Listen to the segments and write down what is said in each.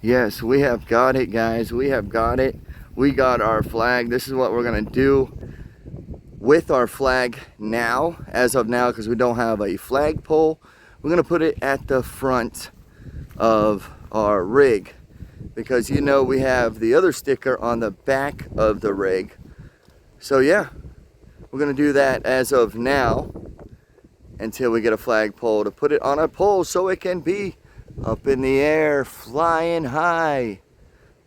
Yes, we have got it, guys. We have got it. We got our flag. This is what we're gonna do with our flag now, as of now, because we don't have a flagpole. We're gonna put it at the front of our rig, because you know we have the other sticker on the back of the rig. So yeah, we're gonna do that as of now until we get a flagpole to put it on a pole so it can be up in the air, flying high.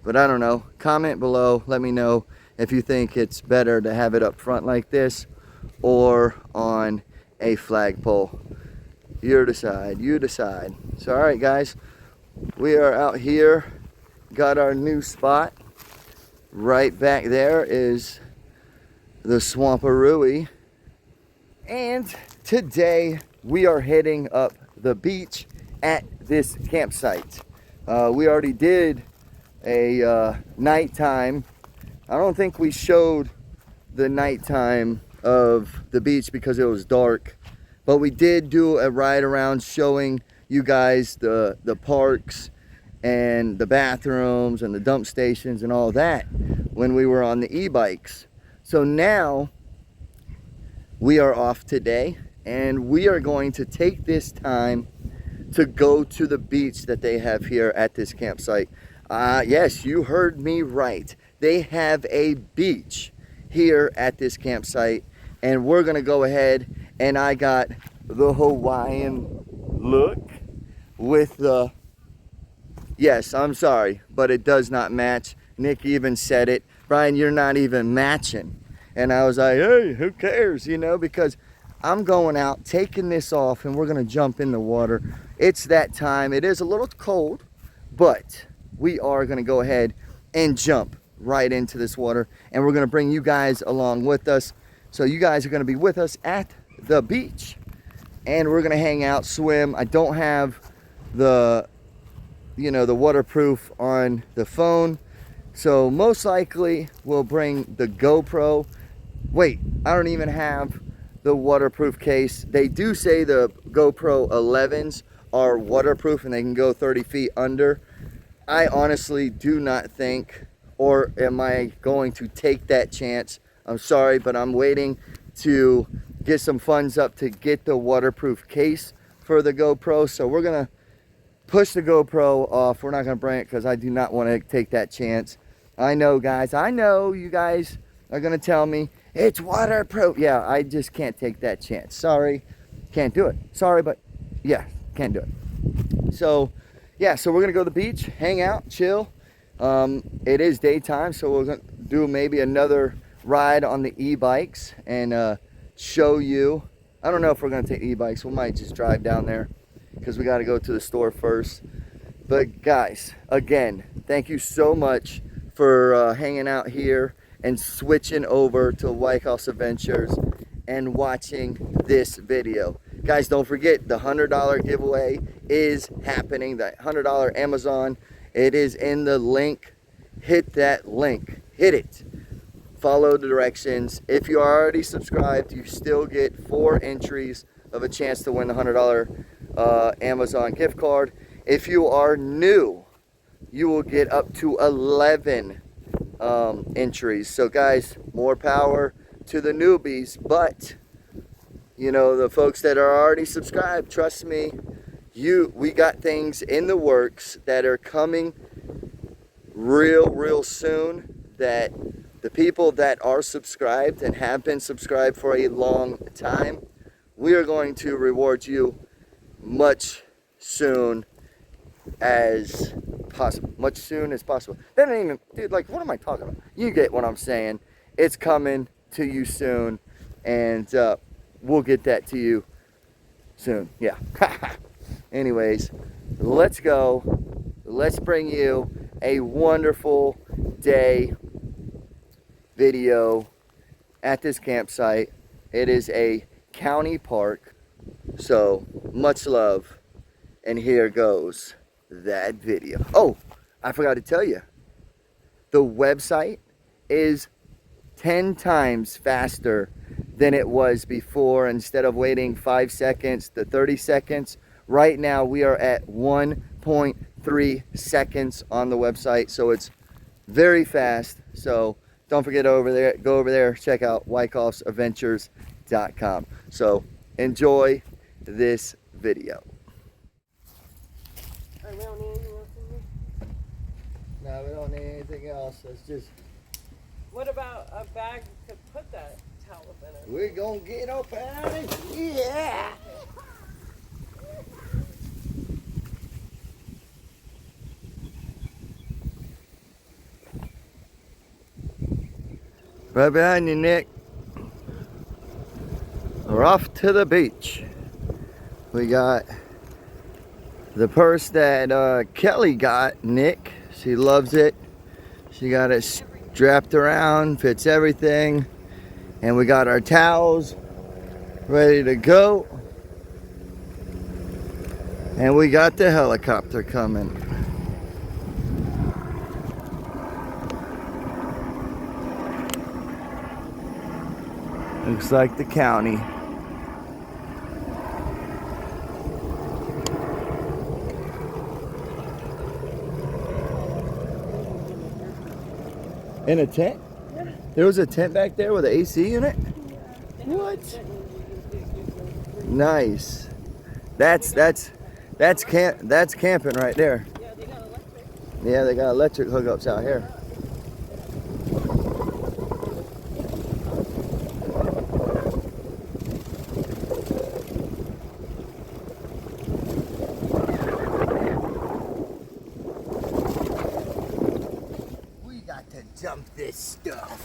But I don't know. Comment below. Let me know if you think it's better to have it up front like this or on a flagpole. You decide. You decide. So, all right, guys. We are out here. Got our new spot. Right back there is the Swamparooey. And today we are heading up the beach at this campsite. We already did a nighttime. I don't think we showed the nighttime of the beach because it was dark, but we did do a ride around showing you guys the parks and the bathrooms and the dump stations and all that when we were on the e-bikes. So now we are off today and we are going to take this time to go to the beach that they have here at this campsite. Yes, you heard me right. They have a beach here at this campsite, and we're gonna go ahead, and I got the Hawaiian look with the, yes, I'm sorry, but it does not match. Nick even said it. Brian, you're not even matching. And I was like, hey, who cares, you know, because I'm going out, taking this off, and we're gonna jump in the water. It's that time. It is a little cold, but we are gonna go ahead and jump right into this water, and we're gonna bring you guys along with us. So you guys are gonna be with us at the beach, and we're gonna hang out, swim. I don't have the, you know, the waterproof on the phone, so most likely we'll bring the GoPro. Wait, I don't even have the waterproof case. They do say the GoPro 11s are waterproof and they can go 30 feet under. I honestly do not think, or am I going to take that chance? I'm sorry, but I'm waiting to get some funds up to get the waterproof case for the GoPro. So we're gonna push the GoPro off. We're not gonna bring it because I do not want to take that chance. I know, guys, I know you guys are gonna tell me it's waterproof. Yeah, I just can't take that chance. Sorry, can't do it. Sorry, but yeah, can't do it. So yeah, so we're gonna go to the beach, hang out, chill. It is daytime, so we're gonna do maybe another ride on the e-bikes and show you. I don't know if we're gonna take e-bikes. We might just drive down there because we got to go to the store first. But guys, again, thank you so much for hanging out here and switching over to Wykoffs Adventures and watching this video. Guys, don't forget the $100 giveaway is happening. The $100 Amazon, it is in the link. Hit that link, hit it. Follow the directions. If you are already subscribed, you still get 4 entries of a chance to win the $100 Amazon gift card. If you are new, you will get up to 11 entries. So guys, more power to the newbies, but you know, the folks that are already subscribed, trust me, we got things in the works that are coming real soon, that the people that are subscribed and have been subscribed for a long time, we are going to reward you much soon as possible. Much soon as possible. That ain't even, dude, like, what am I talking about? You get what I'm saying. It's coming to you soon, and we'll get that to you soon. Yeah. Anyways, let's go. Let's bring you a wonderful day video at this campsite. It is a county park, so much love, and here goes that video. Oh, I forgot to tell you, the website is 10 times faster than it was before. Instead of waiting 5 seconds to 30 seconds, right now we are at 1.3 3 seconds on the website, so it's very fast. So don't forget go over there, check out wykoffsadventures.com. So enjoy this video. We don't need anything else in here? No, we don't need anything else. It's just, What about a bag to put that towel in it? we're gonna get up out of here. Yeah. Right behind you, Nick. We're off to the beach. We got the purse that Kelly got, Nick. She loves it. She got it strapped around, fits everything. And we got our towels ready to go. And we got the helicopter coming. Looks like the county. In a tent? Yeah. There was a tent back there with an AC unit? Yeah. What? Nice. That's camping right there. Yeah, they got electric. Yeah, they got electric hookups out here. Dump this stuff.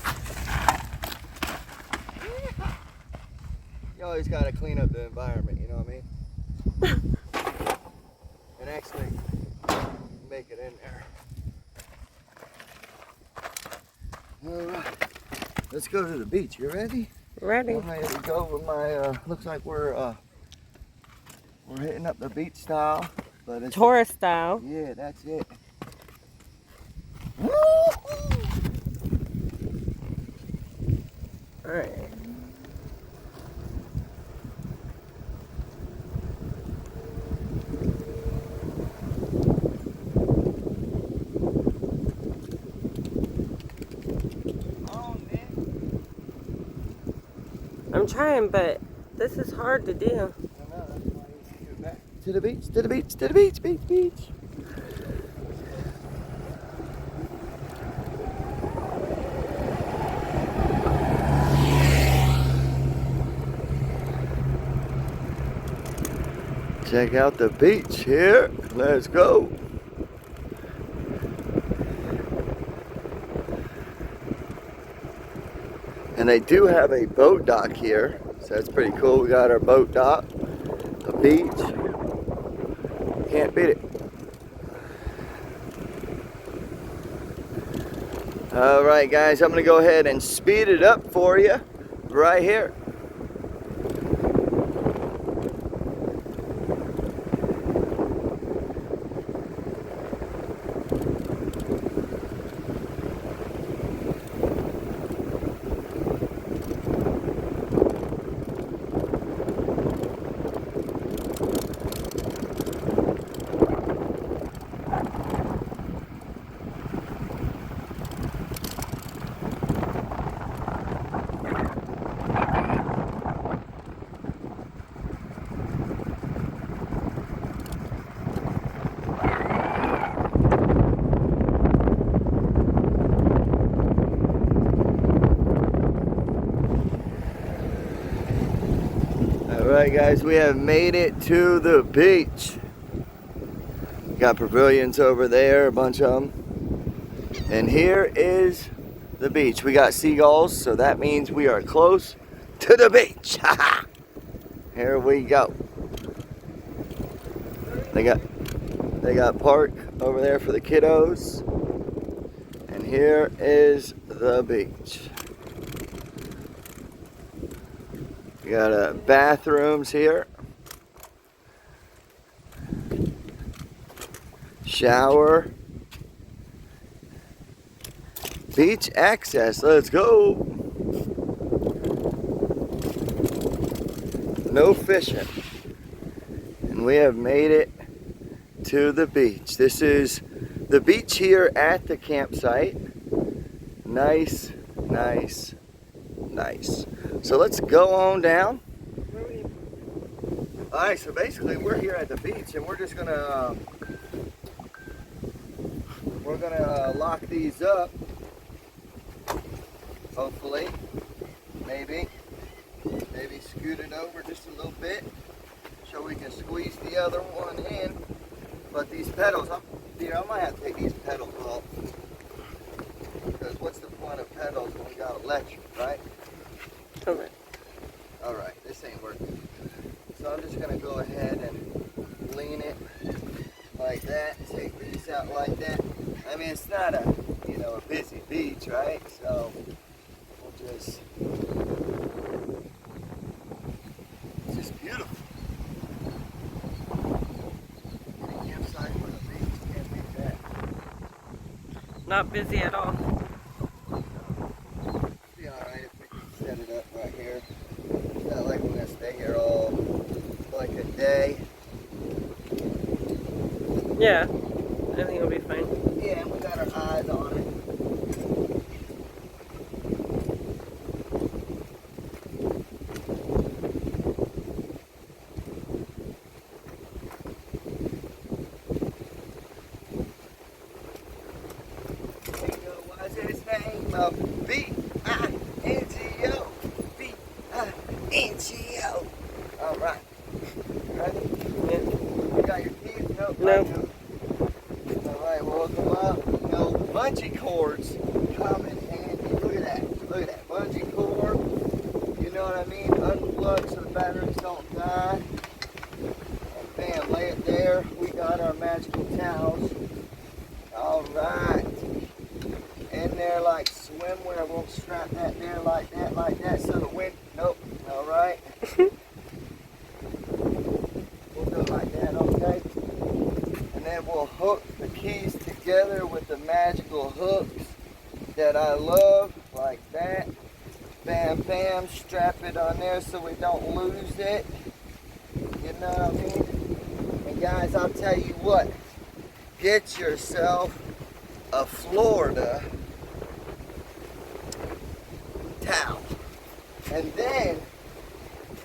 You always gotta clean up the environment, you know what I mean? And actually make it in there. Alright, let's go to the beach. You ready? Ready. I'm ready to go with my, looks like we're hitting up the beach style. But it's Tourist style. Yeah, that's it. Alright. I'm trying, but this is hard to do. I know, that's why you go back. To the beach, to the beach, to the beach, beach, beach. Check out the beach here. Let's go. And they do have a boat dock here, so that's pretty cool. We got our boat dock, a beach. Can't beat it. All right, guys, I'm gonna go ahead and speed it up for you right here. Alright guys, we have made it to the beach. Got pavilions over there, a bunch of them. And here is the beach. We got seagulls, so that means we are close to the beach. Here we go. They got park over there for the kiddos. And here is the beach. We got bathrooms here. Shower. Beach access. Let's go. No fishing. And we have made it to the beach. This is the beach here at the campsite. Nice, nice, nice. So let's go on down. All right, so basically we're here at the beach and we're just gonna lock these up. Hopefully, maybe scoot it over just a little bit so we can squeeze the other one in. But these pedals, I might have to take these pedals off, because what's the point of pedals when we got electric, right? Okay. All right, this ain't working. So I'm just gonna go ahead and lean it like that, take these out like that. I mean, it's not a, you know, a busy beach, right? So we'll just, it's just beautiful. Any campsite with a beach, can't beat that. Not busy at all. Be all right if we can set it up right here. It's not like we're gonna stay here all like a day. Yeah, I think it'll be fine. Yeah, and we got our eyes on it. Bingo was his name of B-I-N-G-O. B-I-N-G-O. All right. Ready? Yeah. You got your keys? Nope. No. Alright, we'll hook them up. No bungee cords come in handy. Look at that. Look at that. Bungee cord. You know what I mean? Unplug so the batteries don't die. And bam, lay it there. We got our magical towels. Alright. In there like swimwear. We'll strap that there like that, so the wind. Nope. Alright. We'll do it like that, okay? And then we'll hook the keys together with the magical hooks that I love, like that. Bam, bam, strap it on there so we don't lose it. You know what I mean? And guys, I'll tell you what, get yourself a Florida towel. And then,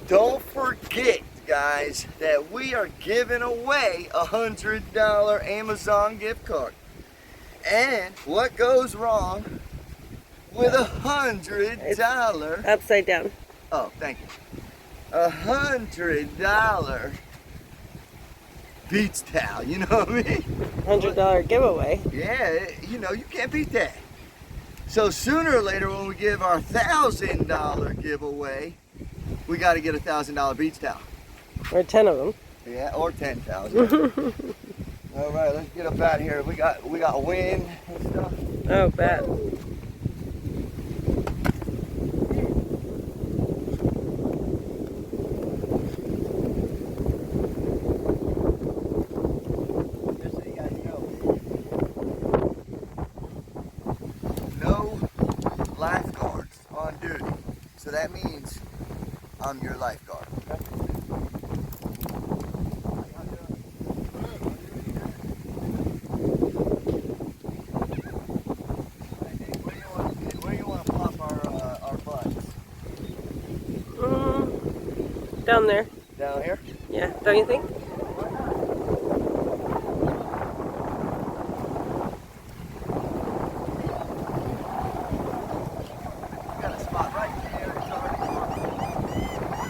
don't forget, guys, that we are giving away a $100 Amazon gift card. And what goes wrong with $100? Upside down. Oh, thank you. $100 beach towel, you know what I mean? $100 giveaway. Yeah, you know, you can't beat that. So sooner or later when we give our $1,000 giveaway, we got to get a $1,000 beach towel. Or 10 of them. Yeah, or 10,000. All right, let's get up out of here. We got wind and stuff. Oh, bad. Just so you guys know, no lifeguards on duty. So that means I'm your lifeguard. Okay? Down there. Down here? Yeah, don't you think? Got a spot right there. It's already marked.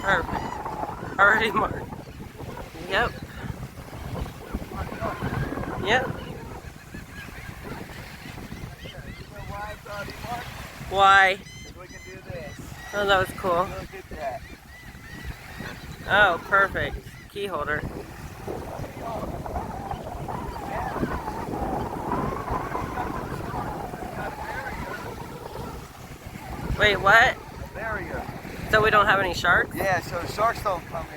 Perfect. Already marked. Yep. Yep. Why? Because we can do this. Oh, that was cool. Look at that. Oh, perfect. Key holder. Wait, what? A barrier. So we don't have any sharks? Yeah, so the sharks don't come in.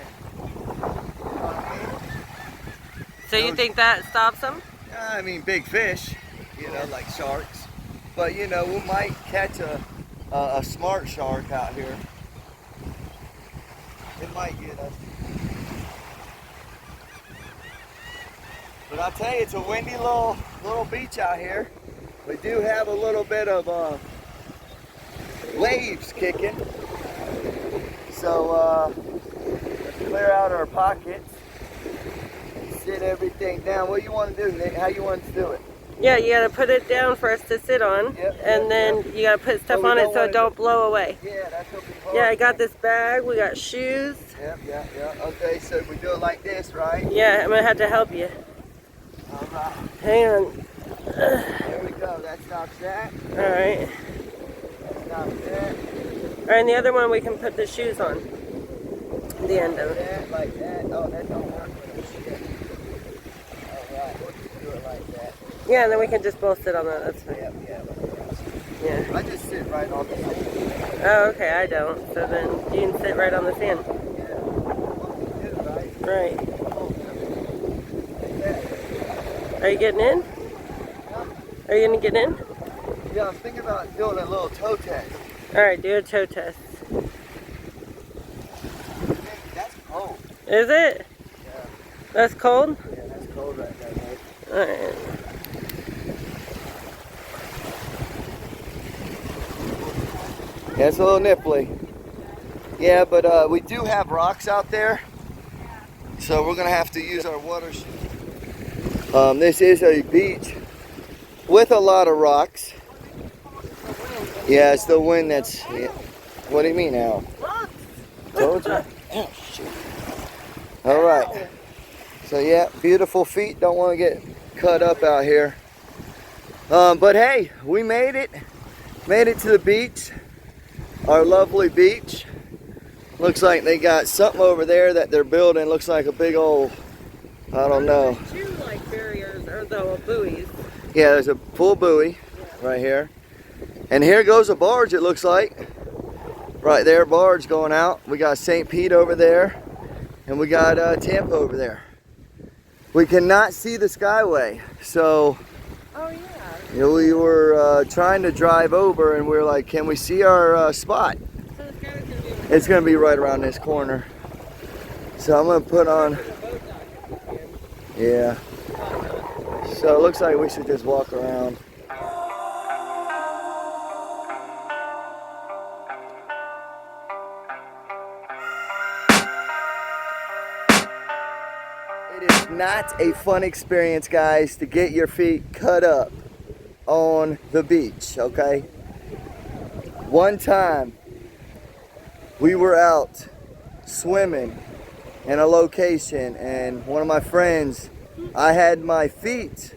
So you think that stops them? I mean, big fish, you know, like sharks. But, you know, we might catch a smart shark out here. It might get us. But But I'll tell you, it's a windy little beach out here. We do have a little bit of waves kicking. So let's clear out our pockets. Sit everything down. What do you want to do, Nick? How you want to do it? Yeah, you gotta put it down for us to sit on, and then you gotta put stuff on it so it don't blow away. Yeah, that's what we Yeah, I got this bag. We got shoes. Yeah. Okay, so we do it like this, right? Yeah, I'm gonna have to help you. All right. Hang on. There we go. That stops that. All right. That stops that. All right, and the other one we can put the shoes on. The end of it. Like that. Oh, that don't work with this shit. All right, we'll just do it like that. Yeah, and then we can just both sit on that. That's fine. Yeah. Yeah. I just sit right on the sand. Oh, okay, I don't. So then you can sit right on the sand. Yeah. What we do, right? Right. Like that. Are you getting in? Are you gonna get in? Yeah, I'm thinking about doing a little toe test. All right, do a toe test. That's cold. Is it? Yeah. That's cold? Yeah, that's cold right there, mate. All right. Yeah, it's a little nipply. Yeah, but we do have rocks out there, so we're gonna have to use our water shoes. This is a beach with a lot of rocks. Yeah, it's the wind that's. Yeah. What do you mean, Al? Told you. Oh, shit. All right. So yeah, beautiful feet. Don't want to get cut up out here. But hey, we made it. Made it to the beach. Our lovely beach. Looks like they got something over there that they're building. Looks like a big old, I don't know. Two like barriers or the buoys. Yeah, there's a full buoy right here. And here goes a barge, it looks like. Right there, barge going out. We got St. Pete over there. And we got Tampa over there. We cannot see the Skyway. So Oh yeah. you know, we were trying to drive over and we were like, can we see our spot? So it's gonna be It's gonna be right around this corner. So I'm gonna put on, yeah. So it looks like we should just walk around. It is not a fun experience, guys, to get your feet cut up on the beach, okay? One time, we were out swimming in a location, and one of my friends, I had my feet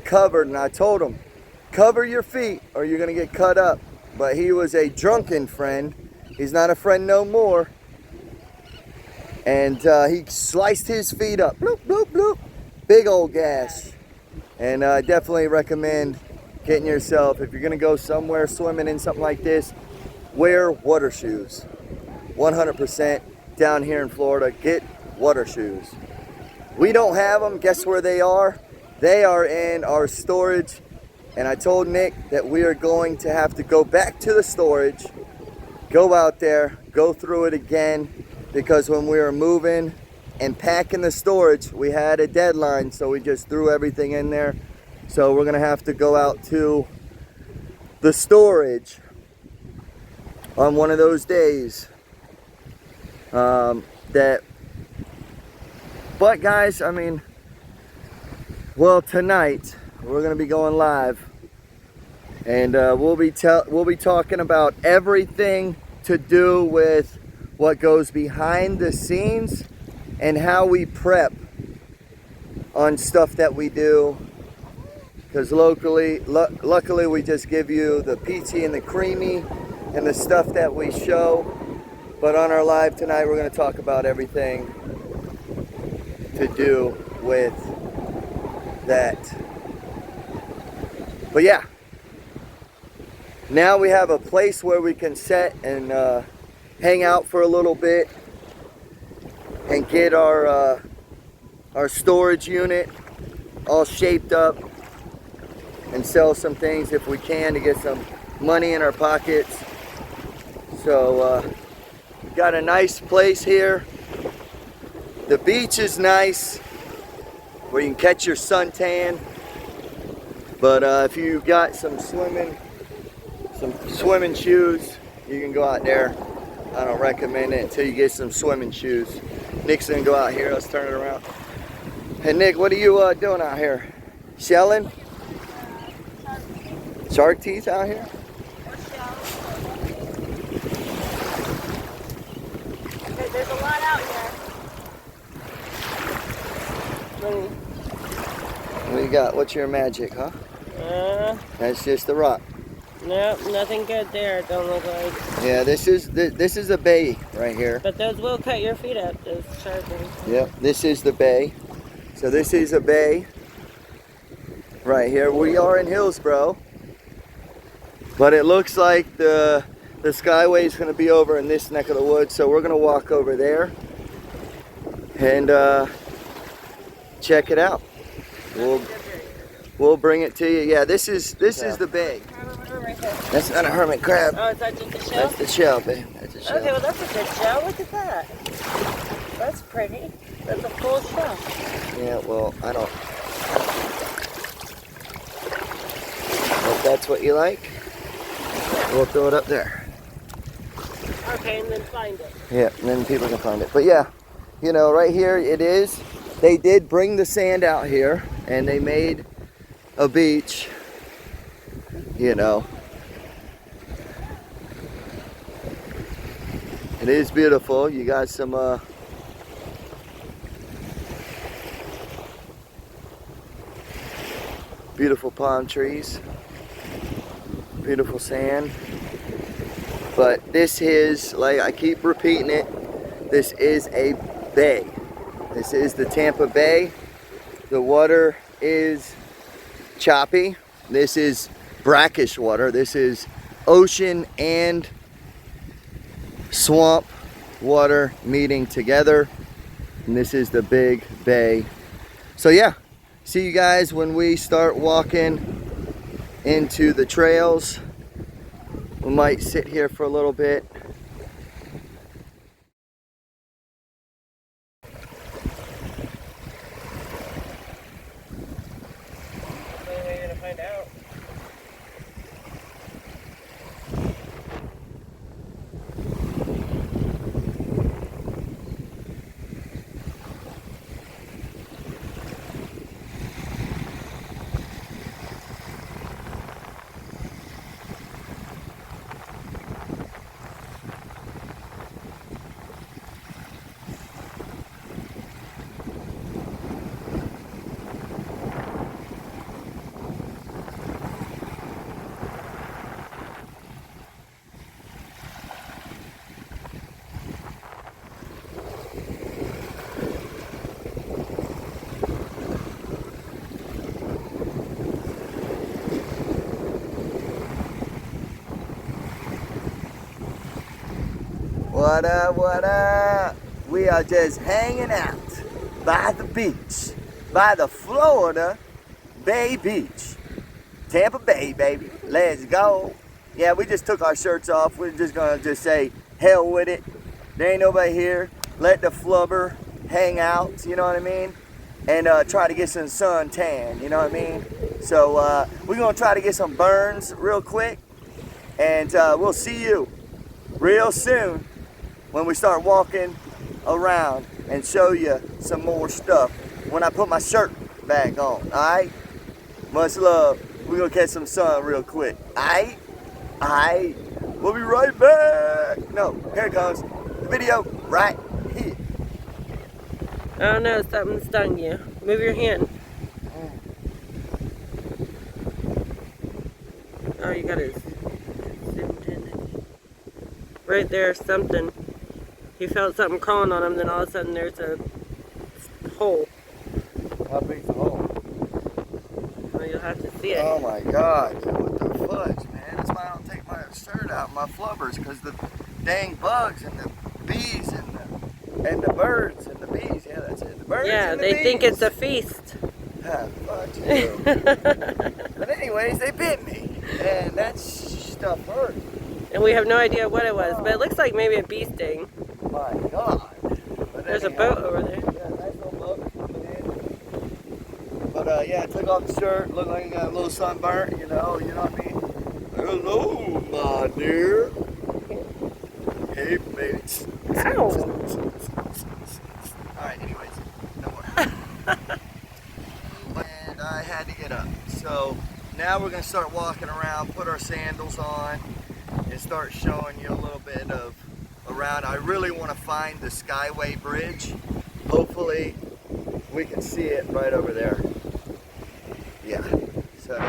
covered, and I told him, cover your feet or you're gonna get cut up. But he was a drunken friend. He's not a friend no more. And he sliced his feet up, bloop, bloop, bloop. Big old gash. And I definitely recommend getting yourself, if you're gonna go somewhere swimming in something like this, wear water shoes. 100% down here in Florida, get water shoes. We don't have them. Guess where they are? They are in our storage. And I told Nick that we are going to have to go back to the storage, go out there, go through it again, because when we were moving and packing the storage, we had a deadline, so we just threw everything in there. So we're gonna have to go out to the storage on one of those days. But guys, I mean, well, tonight we're gonna be going live, and we'll be talking about everything to do with what goes behind the scenes and how we prep on stuff that we do. Because luckily we just give you the peachy and the creamy and the stuff that we show. But on our live tonight, we're going to talk about everything to do with that. But yeah, now we have a place where we can sit and hang out for a little bit and get our storage unit all shaped up and sell some things if we can to get some money in our pockets. So got a nice place here. The beach is nice. where you can catch your suntan. But if you got some swimming shoes, you can go out there. I don't recommend it until you get some swimming shoes. Nick's gonna go out here. Let's turn it around. Hey Nick, what are you doing out here? Shelling? Shark teeth out here? Okay, there's a lot out here. What you got? What's your magic, huh? That's just the rock. Nope, nothing good there. It don't look like. Yeah, this is a bay right here. But those will cut your feet up. Those sharp ones. Yep, this is the bay. So this is a bay right here. We are in Hillsboro, but it looks like the Skyway is going to be over in this neck of the woods. So we're going to walk over there and check it out. We'll bring it to you. Yeah, this is the bay. That's not a hermit crab. Oh, is that just a shell? That's the shell, babe. That's a shell. Okay, well that's a good shell. Look at that. That's pretty. That's a full shell. Yeah, well, I don't. If that's what you like, we'll throw it up there. Okay, and then find it. Yeah, and then people can find it. But yeah, you know, right here it is. They did bring the sand out here, and they made a beach, you know. It is beautiful. You got some beautiful palm trees, beautiful sand. But this is, like I keep repeating it, this is a bay. This is the Tampa Bay. The water is choppy. This is brackish water. This is ocean and swamp water meeting together. And this is the big bay. So yeah, see you guys when we start walking into the trails. We might sit here for a little bit. Find out. What up, what up? We are just hanging out by the beach, by the Florida Bay Beach. Tampa Bay, baby. Let's go. Yeah, we just took our shirts off. We're just gonna just say, hell with it. There ain't nobody here. Let the flubber hang out, you know what I mean? And try to get some sun tan, you know what I mean? So we're gonna try to get some burns real quick. And we'll see you real soon when we start walking around and show you some more stuff when I put my shirt back on, alright? Much love. We're gonna catch some sun real quick, alright? Alright? We'll be right back. No, here it comes. The video right here. Oh no, something stung you. Move your hand. Oh, you got it zoomed in. Right there, something. He felt something crawling on him, then all of a sudden there's a hole. How big's the hole? Well, you'll have to see it. Oh my God, what the fudge, man? That's why I don't take my shirt out, my flubbers, because the dang bugs and the bees and the birds and the bees. Yeah, that's it. The birds and the they bees. think it's a feast. Ah, fudge you. But anyways, they bit me, and that stuff hurt. And we have no idea what it was, but it looks like maybe a bee sting. My God. But There's anyhow, a boat over there. Yeah, nice little boat coming in. I took off the shirt, looked like I got a little sunburnt, you know what I mean? Hello, my dear. Hey, mates. Ow. Alright, anyways, no more. And I had to get up. So now we're gonna start walking around, put our sandals on, and start showing you a little bit of around. I really want to find the Skyway Bridge. Hopefully we can see it right over there. Yeah. So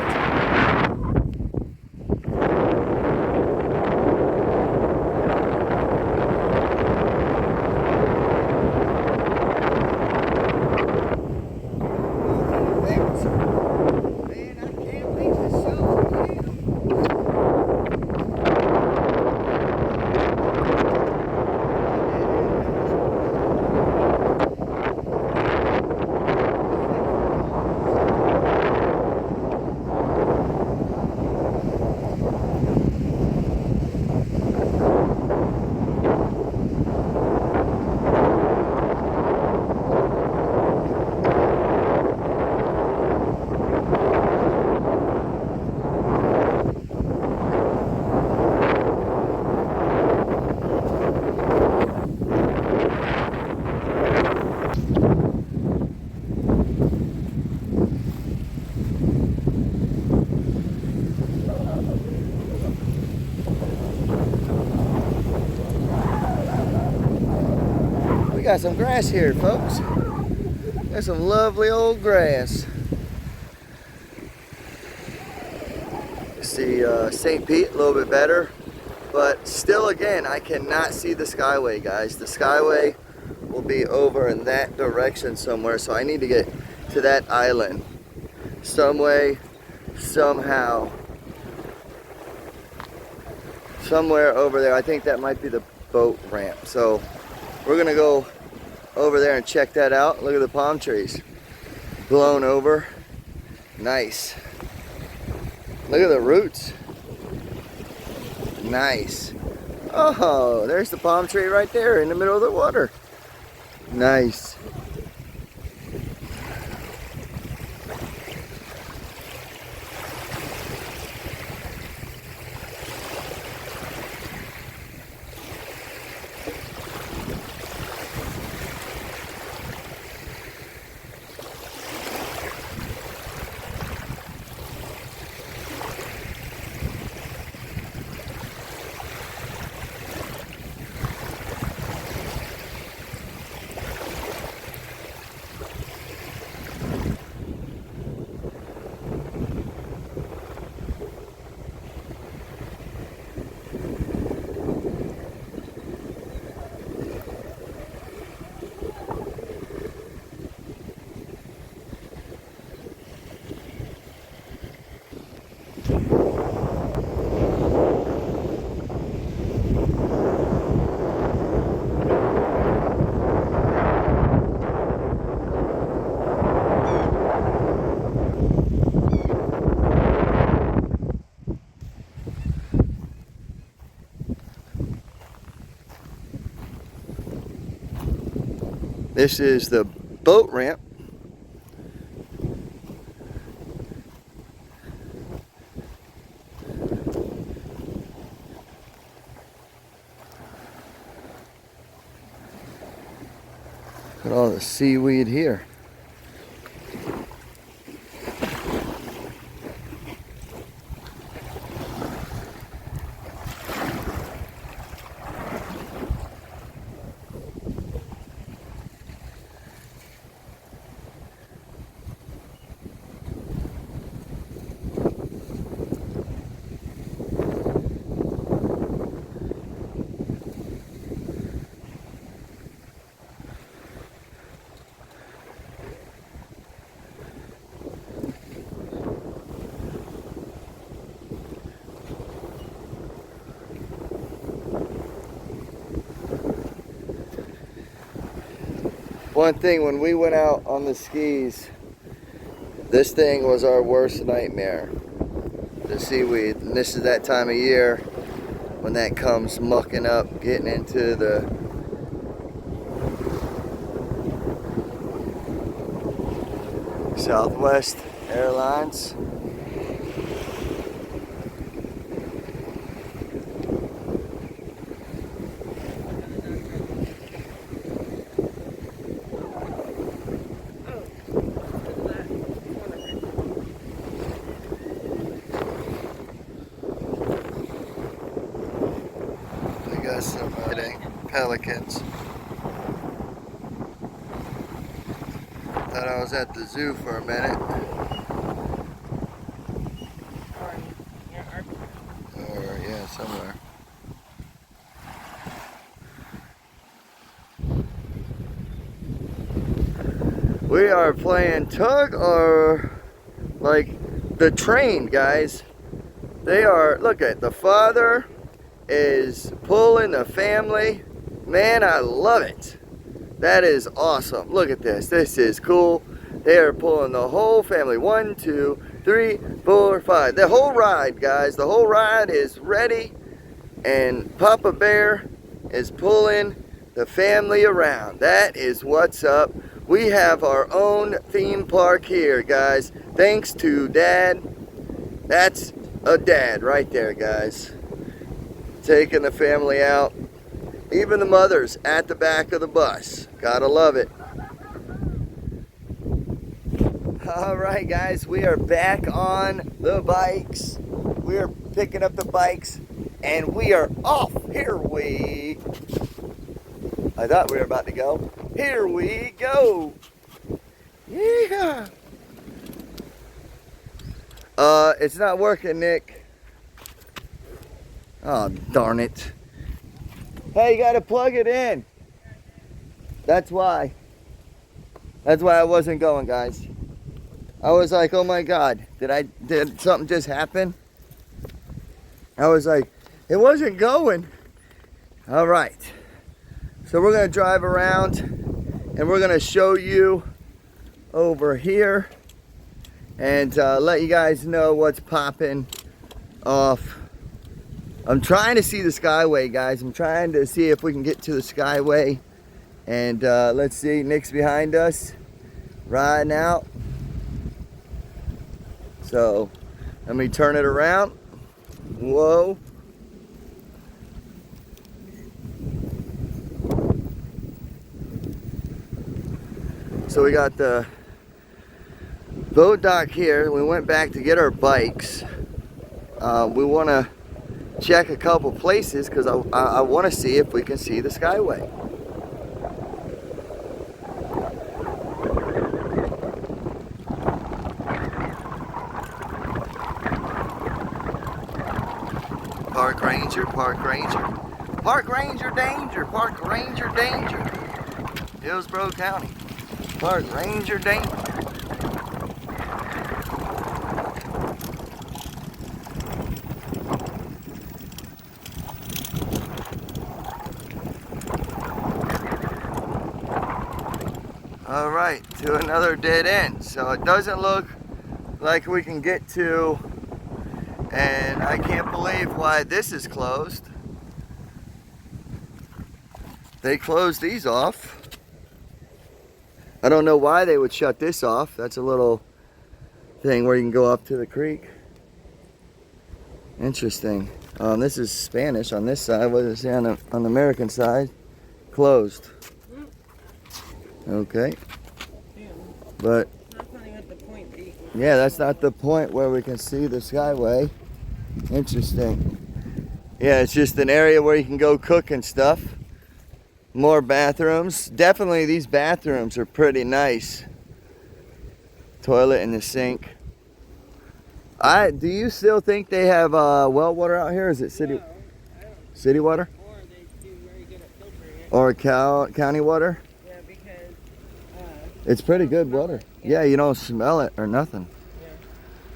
we got some grass here, folks. There's some lovely old grass. See St. Pete a little bit better, but still, again, I cannot see the Skyway, guys. The Skyway will be over in that direction somewhere, so I need to get to that island some way, somehow, somewhere over there. I think that might be the boat ramp, so we're gonna go over there and check that out. Look at the palm trees blown over. Nice. Look at the roots. Nice. Oh, there's the palm tree right there in the middle of the water. Nice. This is the boat ramp. Look at all the seaweed here. One thing, when we went out on the skis, this thing was our worst nightmare. The seaweed. And this is that time of year when that comes mucking up, getting into the Southwest Airlines. We got some pelicans. Thought I was at the zoo for a minute. Or yeah, somewhere. We are playing tug or like the train, guys. They are, look at the father is pulling the family. Man, I love it. That is awesome. Look at this. This is cool. They are pulling the whole family. 1, 2, 3, 4, 5. The whole ride, guys. The whole ride is ready. And Papa Bear is pulling the family around. That is what's up. We have our own theme park here, guys. Thanks to Dad. That's a dad right there, guys. Taking the family out. Even the mothers at the back of the bus. Gotta love it. All right, guys, we are back on the bikes. We are picking up the bikes and we are off. Here we... I thought we were about to go. Here we go. Yeah. It's not working, Nick. Oh, darn it. Hey, you gotta plug it in. That's why. That's why I wasn't going, guys. I was like, oh my God, did something just happen? I was like, it wasn't going. All right. So we're gonna drive around and we're gonna show you over here and let you guys know what's popping off. I'm trying to see the Skyway, guys. I'm trying to see if we can get to the Skyway. And let's see, Nick's behind us, riding out. So let me turn it around. Whoa. So we got the boat dock here. We went back to get our bikes. We want to check a couple places because I want to see if we can see the Skyway. Park ranger, park ranger. Park ranger danger, park ranger danger. Hillsborough County. Park ranger danger. All right, to another dead end. So it doesn't look like we can get to, and I can't believe why this is closed. They closed these off. I don't know why they would shut this off. That's a little thing where you can go up to the creek. Interesting. This is Spanish on this side. What does it say on the American side? Closed. Okay. But That's not even the point B. yeah, that's not the point where we can see the Skyway. Interesting. Yeah, it's just an area where you can go cook and stuff. More bathrooms. Definitely these bathrooms are pretty nice. Toilet and the sink. Do you still think they have well water out here? Is it city city water? Or they do very good at filtering it. Or county water? Yeah, because It's pretty good water. Yeah, you don't smell it or nothing. yeah.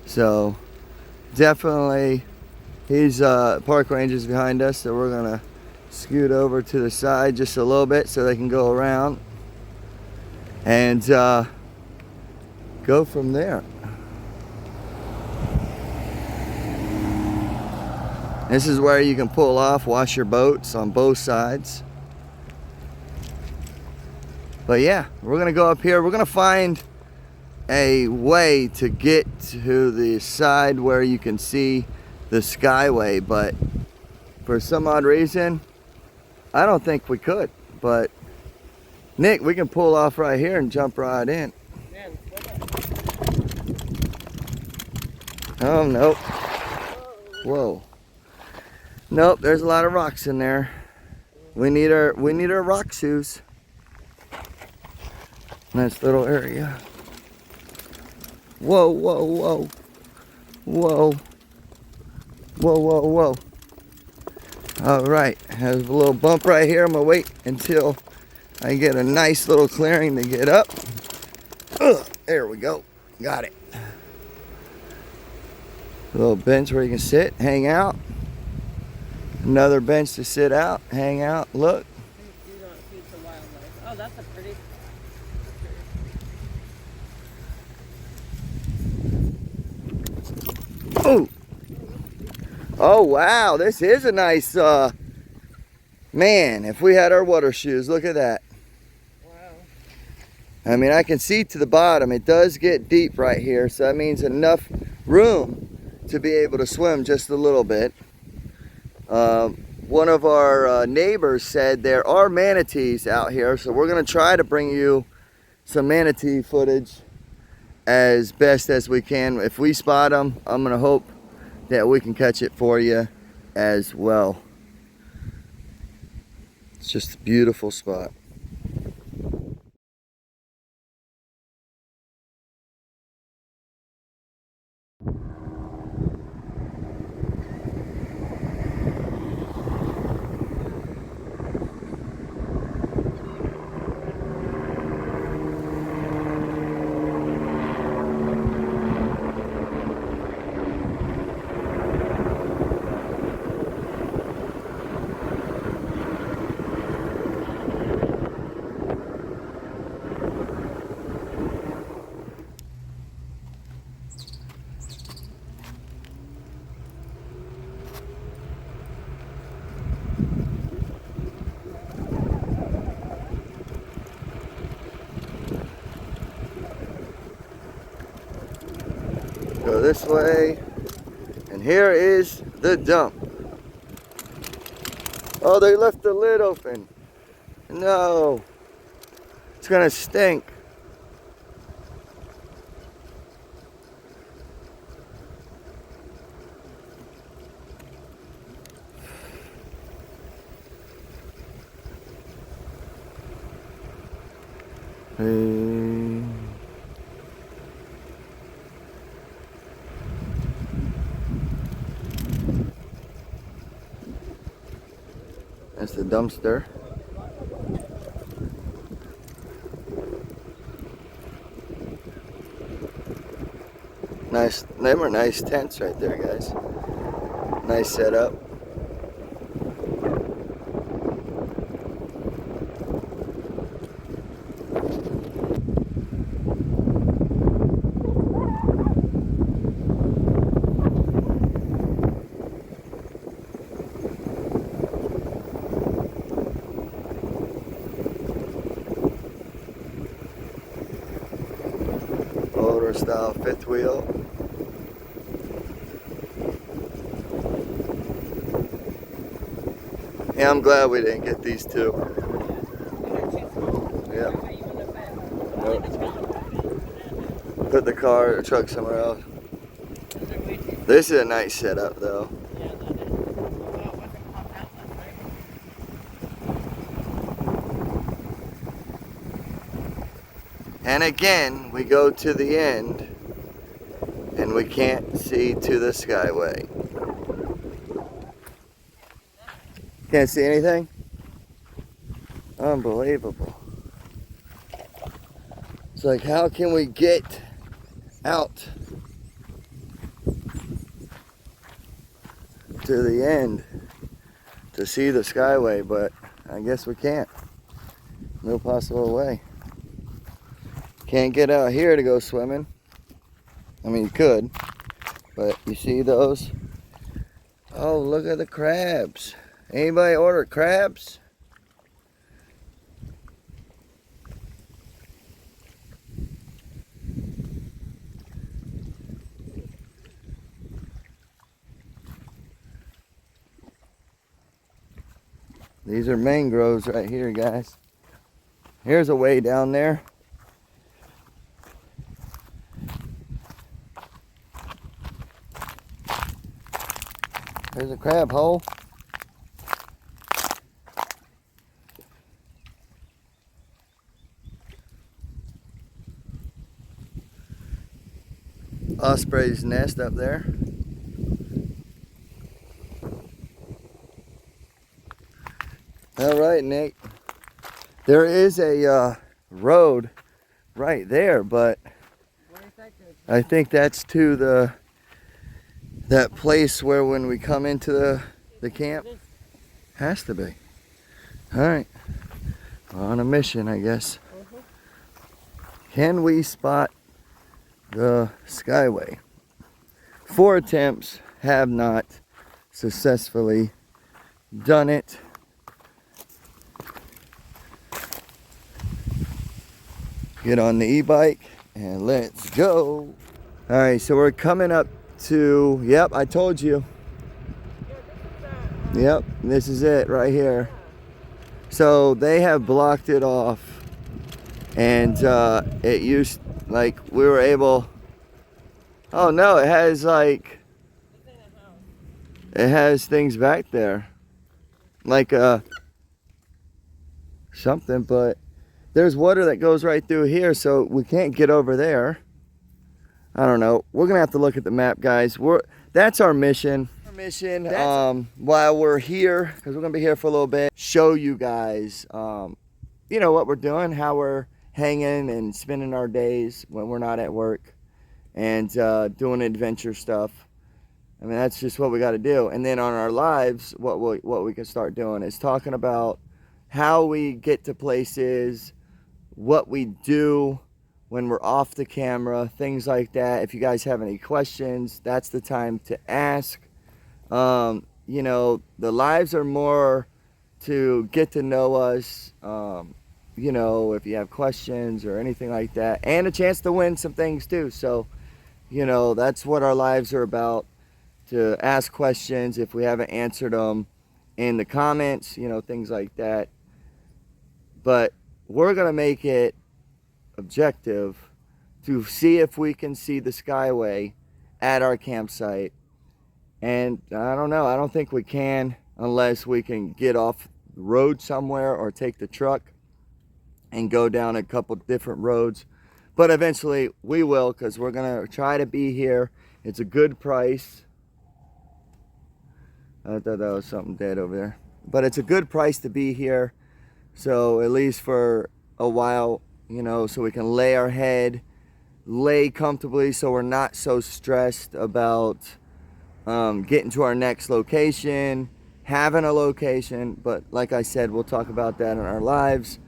So definitely he's park rangers behind us, so we're gonna scoot over to the side just a little bit so they can go around and go from there. This is where you can pull off, wash your boats on both sides. But yeah, we're gonna go up here. We're gonna find a way to get to the side where you can see the skyway, but for some odd reason, I don't think we could. But Nick, we can pull off right here and jump right in. Oh, nope. Whoa. Nope, there's a lot of rocks in there. We need our rock shoes. Nice little area. Whoa, whoa, whoa. Whoa. Whoa, whoa, whoa. All right, have a little bump right here. I'm gonna wait until I get a nice little clearing to get up. Ugh, there we go. Got it. A little bench where you can sit, hang out. Another bench to sit out, hang out, look. Do not feed the wildlife. Oh, that's a pretty Oh! Oh, wow, this is a nice, man, if we had our water shoes, look at that. wow. I mean, I can see to the bottom. It does get deep right here, so that means enough room to be able to swim just a little bit. One of our neighbors said there are manatees out here, so we're going to try to bring you some manatee footage as best as we can. If we spot them, I'm going to hope that we can catch it for you as well. It's just a beautiful spot. Go this way, and here is the dump. Oh, they left the lid open. No, it's gonna stink. Hey. That's the dumpster. Nice, them are nice tents right there, guys. Nice setup. Older style fifth wheel. Yeah, I'm glad we didn't get these two. Yeah. Put the car or truck somewhere else. This is a nice setup though. And again, we go to the end and we can't see to the skyway. Can't see anything? Unbelievable. It's like, how can we get out to the end to see the skyway? But I guess we can't. No possible way. Can't get out here to go swimming. I mean, you could, but you see those? Oh, look at the crabs. Anybody order crabs? These are mangroves right here, guys. Here's a way down there. There's a crab hole. Osprey's nest up there. All right, Nick. There is a road right there, but I think that's to that place where when we come into the camp. Has to be. All right. We're on a mission, I guess. Can we spot the Skyway? 4 attempts, have not successfully done it. Get on the e-bike and let's go. All right, so we're coming up to, yep, I told you. Yep, this is it right here. So they have blocked it off, and it used, like, we were able, oh no, it has like, it has things back there, like something, but there's water that goes right through here, so we can't get over there. I don't know. We're gonna have to look at the map, guys. That's our mission. While we're here, because we're gonna be here for a little bit, show you guys, you know, what we're doing, how we're hanging and spending our days when we're not at work, and doing adventure stuff. I mean, that's just what we got to do. And then on our lives, what we can start doing is talking about how we get to places, what we do when we're off the camera, things like that. If you guys have any questions, that's the time to ask. You know, the lives are more to get to know us, you know, if you have questions or anything like that, and a chance to win some things too. So, you know, that's what our lives are about, to ask questions if we haven't answered them in the comments, you know, things like that. But we're going to make it objective to see if we can see the Skyway at our campsite. And I don't know, I don't think we can unless we can get off the road somewhere or take the truck and go down a couple different roads. But eventually we will, because we're going to try to be here. It's a good price. I thought that was something dead over there. But it's a good price to be here. So at least for a while, you know, so we can lay our head, lay comfortably, so we're not so stressed about getting to our next location, having a location. But like I said, we'll talk about that in our lives,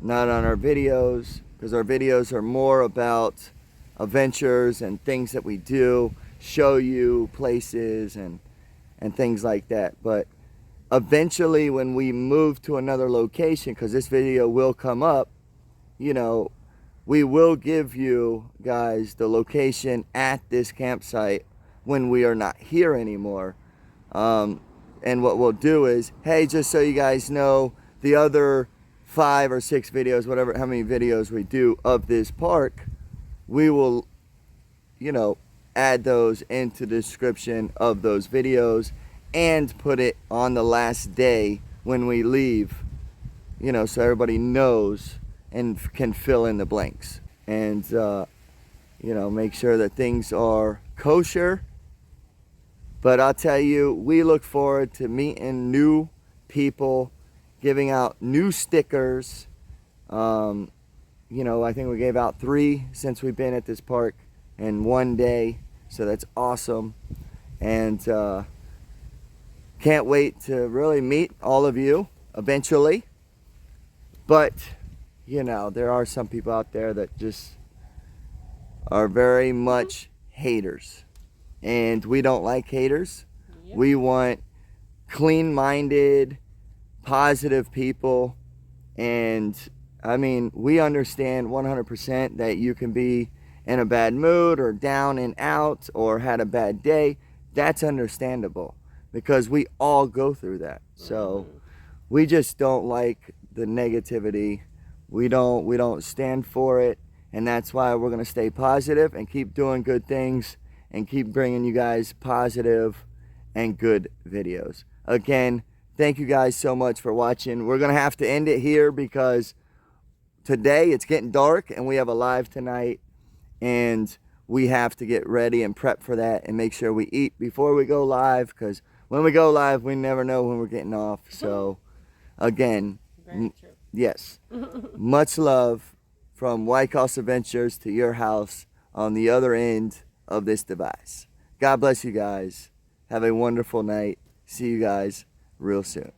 not on our videos, because our videos are more about adventures and things that we do, show you places and things like that. But eventually when we move to another location, because this video will come up, you know, we will give you guys the location at this campsite when we are not here anymore. And what we'll do is, hey, just so you guys know, the other 5 or 6 videos, whatever, how many videos we do of this park, we will, you know, add those into the description of those videos and put it on the last day when we leave, you know, so everybody knows and can fill in the blanks. And, you know, make sure that things are kosher. But I'll tell you, we look forward to meeting new people, giving out new stickers. You know, I think we gave out 3 since we've been at this park in one day. So that's awesome. And can't wait to really meet all of you eventually. But, you know, there are some people out there that just are very much haters. And we don't like haters. Yep. We want clean-minded, positive people. And I mean, we understand 100% that you can be in a bad mood or down and out or had a bad day. That's understandable because we all go through that. So we just don't like the negativity. We don't stand for it, and that's why we're going to stay positive and keep doing good things and keep bringing you guys positive and good videos. Again, thank you guys so much for watching. We're going to have to end it here because today it's getting dark and we have a live tonight, and we have to get ready and prep for that and make sure we eat before we go live, because when we go live, we never know when we're getting off. So again, yes, much love from Wykoffs Adventures to your house on the other end of this device. God bless you guys. Have a wonderful night. See you guys real soon.